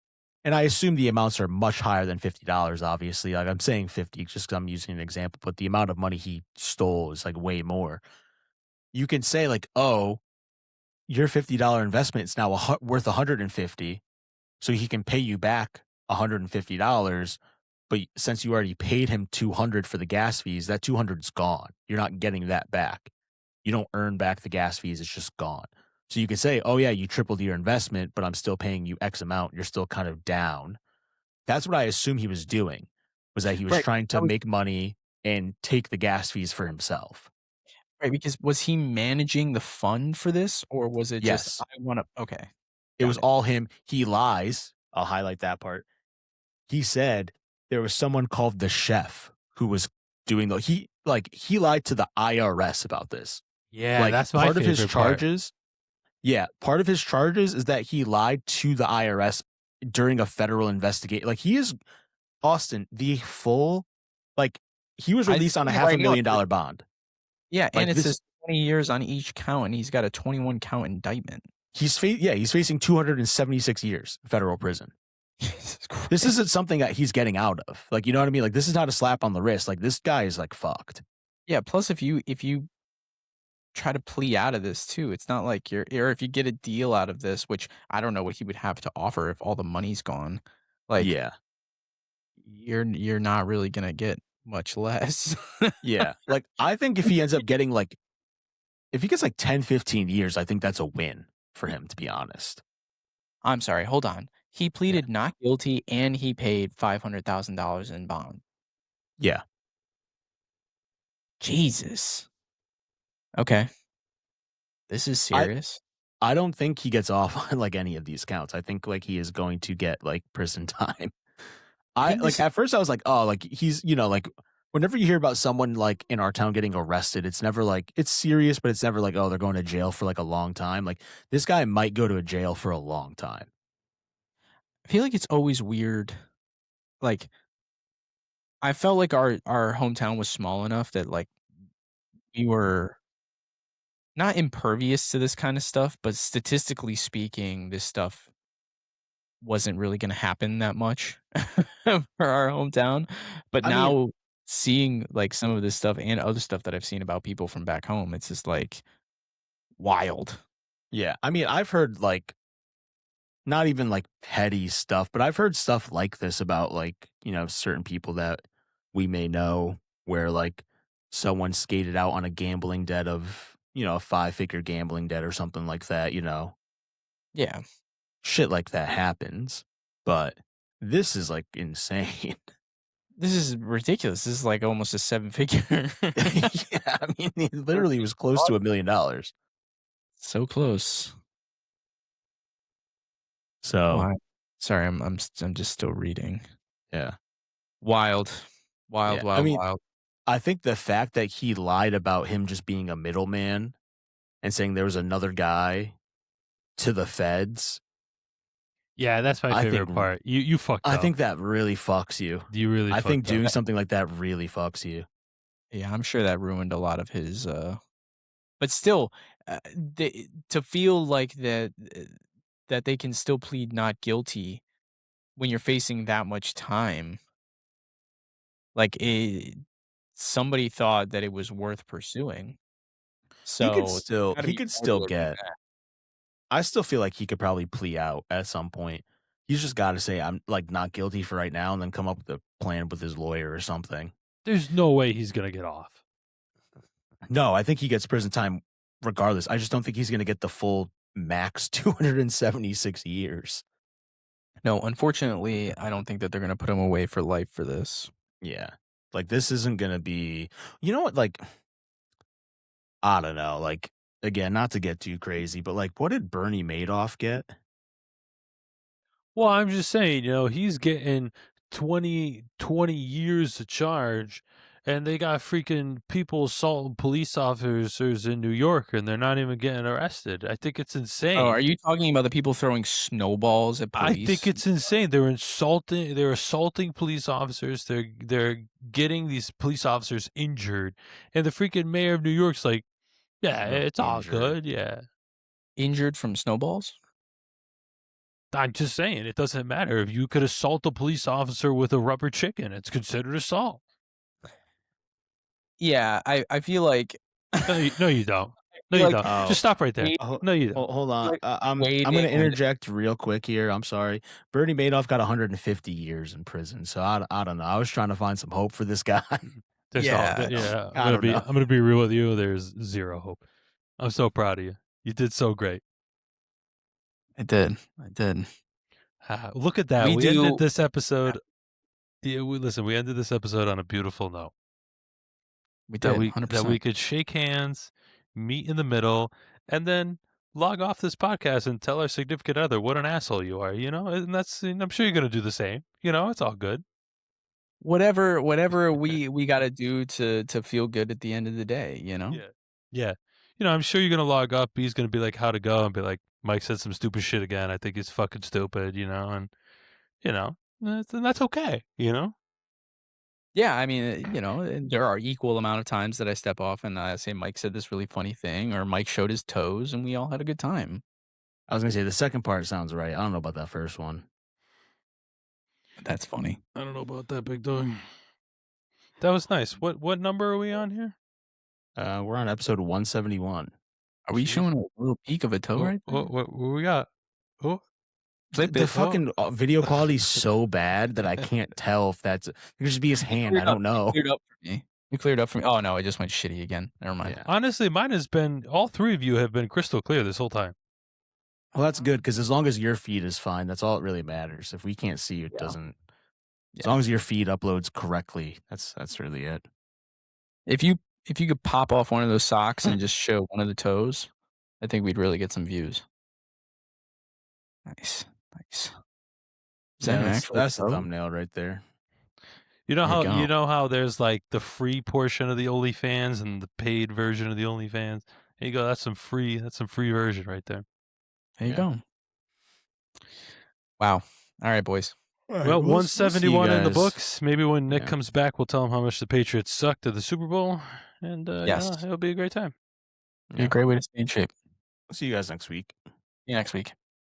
and I assume the amounts are much higher than $50, obviously. Like I'm saying 50 just because I'm using an example, but the amount of money he stole is like way more. You can say like, oh, your $50 investment is now worth $150, so he can pay you back $150. But since you already paid him $200 for the gas fees, that $200 is gone. You're not getting that back. You don't earn back the gas fees. It's just gone. So you can say, oh yeah, you tripled your investment, but I'm still paying you X amount. You're still kind of down. That's what I assume he was doing, was that he was trying to make money and take the gas fees for himself. Right, because was he managing the fund for this, or was it just, I want to, okay. It was all him. He lies. I'll highlight that part. He said there was someone called the chef who was doing he lied to the IRS about this. Yeah, like, that's my part of his favorite charges. Yeah, part of his charges is that he lied to the IRS during a federal investigation. Like he is Austin, the full, like he was released on a $500,000 bond. Yeah, and Like it this, says 20 years on each count, and he's got a 21 count indictment. he's facing 276 years in federal prison. Jesus Christ. This isn't something that he's getting out of. Like, you know what I mean? Like, this is not a slap on the wrist. Like, this guy is like fucked. Yeah, plus if you try to plea out of this too, it's not like you're or if you get a deal out of this, which I don't know what he would have to offer if all the money's gone. Like Yeah. you're not really gonna get much less. Yeah. Like, I think if he ends up getting like, if he gets like 10, 15 years, I think that's a win for him, to be honest. I'm sorry, hold on. He Yeah. pleaded not guilty and he paid $500,000 in bond. Yeah. Jesus. Okay. This is serious. I don't think he gets off on like any of these counts. I think like he is going to get like prison time. I think this At first I was like, oh, like he's, you know, like whenever you hear about someone like in our town getting arrested, it's never like it's serious, but it's never like, oh, they're going to jail for like a long time. Like this guy might go to a jail for a long time. I feel like it's always weird. Like I felt like our hometown was small enough that like we were not impervious to this kind of stuff, but statistically speaking, this stuff wasn't really gonna happen that much for our hometown. But I mean, now seeing like some of this stuff and other stuff that I've seen about people from back home, it's just like wild. yeah. I mean, I've heard like not even like petty stuff, but I've heard stuff like this about like, you know, certain people that we may know where like someone skated out on a gambling debt of, you know, a 5-figure gambling debt or something like that, you know. Yeah. Shit like that happens. But this is like insane. This is ridiculous. This is like almost a 7-figure. Yeah, I mean, he literally was close to $1 million. So close. So, Why? Sorry, I'm just still reading. yeah. Wild. Wild, Yeah, wild, I mean, wild. I think the fact that he lied about him just being a middleman and saying there was another guy to the feds, Yeah, that's my I favorite think part. You fucked I up. think that really fucks you. You really I think fucked up. doing something like that really fucks you. Yeah, I'm sure that ruined a lot of his but still to feel like that they can still plead not guilty when you're facing that much time. Like somebody thought that it was worth pursuing. So gotta He be could more still to get I still feel like he could probably plea out at some point. He's just got to say I'm like not guilty for right now and then come up with a plan with his lawyer or something. There's no way he's gonna get off. No, I think he gets prison time regardless. I just don't think he's going to get the full max 276 years. No, unfortunately, I don't think that they're gonna put him away for life for this. Yeah. Like this isn't going to be, you know what, like, I don't know, like, again, not to get too crazy, but like, what did Bernie Madoff get? Well, I'm just saying, he's getting 20 years to charge, and they got freaking people assaulting police officers in New York, and they're not even getting arrested. I think it's insane. Oh, are you talking about the people throwing snowballs at I police? think it's insane. They're assaulting police officers. They're getting these police officers injured, and the freaking mayor of New York's like, yeah, Well, it's all injured. good. Yeah, injured from snowballs? I'm just saying it doesn't matter if you could assault a police officer with a rubber chicken. It's considered assault. Yeah, I feel like No, you don't. No, feel you like- don't. Oh. Just stop right there. Oh, No, you don't. Hold on. Like, I'm waiting going to and- interject real quick here. I'm sorry. Bernie Madoff got 150 years in prison. So I don't know. I was trying to find some hope for this guy. Yeah, I'm don't know. gonna be real with you. There's zero hope. I'm so proud of you. You did so great. I did. Look at that. We We do- ended this episode. Yeah, we ended this episode on a beautiful note. We did. That we 100%. could shake hands, meet in the middle, and then log off this podcast and tell our significant other what an asshole you are. And I'm sure you're gonna do the same. It's all good. Whatever we got to do to feel good at the end of the day, Yeah. I'm sure you're gonna log up. He's gonna be like, "How'd it go?" And be like, "Mike said some stupid shit again. I think he's fucking stupid." And that's okay. Yeah, I mean, there are equal amount of times that I step off and I say Mike said this really funny thing, or Mike showed his toes, and we all had a good time. I was gonna say the second part sounds right. I don't know about that first one. That's funny. I don't know about that, big dog. That was nice. What number are we on here? We're on episode 171. Are we Jeez. showing a little peek of a toe right there? What we got? Oh, Flip The it. fucking video quality is so bad that I can't tell if that's. It could just be his hand. I don't know. It cleared up for me. You cleared up for me. Oh no, it just went shitty again. Never mind. Yeah. honestly, mine has been. All three of you have been crystal clear this whole time. Well, that's good because as long as your feed is fine, that's all that really matters. If we can't see, it doesn't. As long as your feed uploads correctly, that's really it. If you could pop off one of those socks and just show one of the toes, I think we'd really get some views. Nice. Is that an actual that's the toe? thumbnail right there. You know There you go. how there's like the free portion of the OnlyFans and the paid version of the OnlyFans. There you go. That's some free version right there. There you go. Wow. All right, boys. Well, 171 in the books. Maybe when Nick Yeah. comes back, we'll tell him how much the Patriots sucked at the Super Bowl, and Yes. it'll be a great time. Be a great way to stay in shape. See you guys next week. See you next week.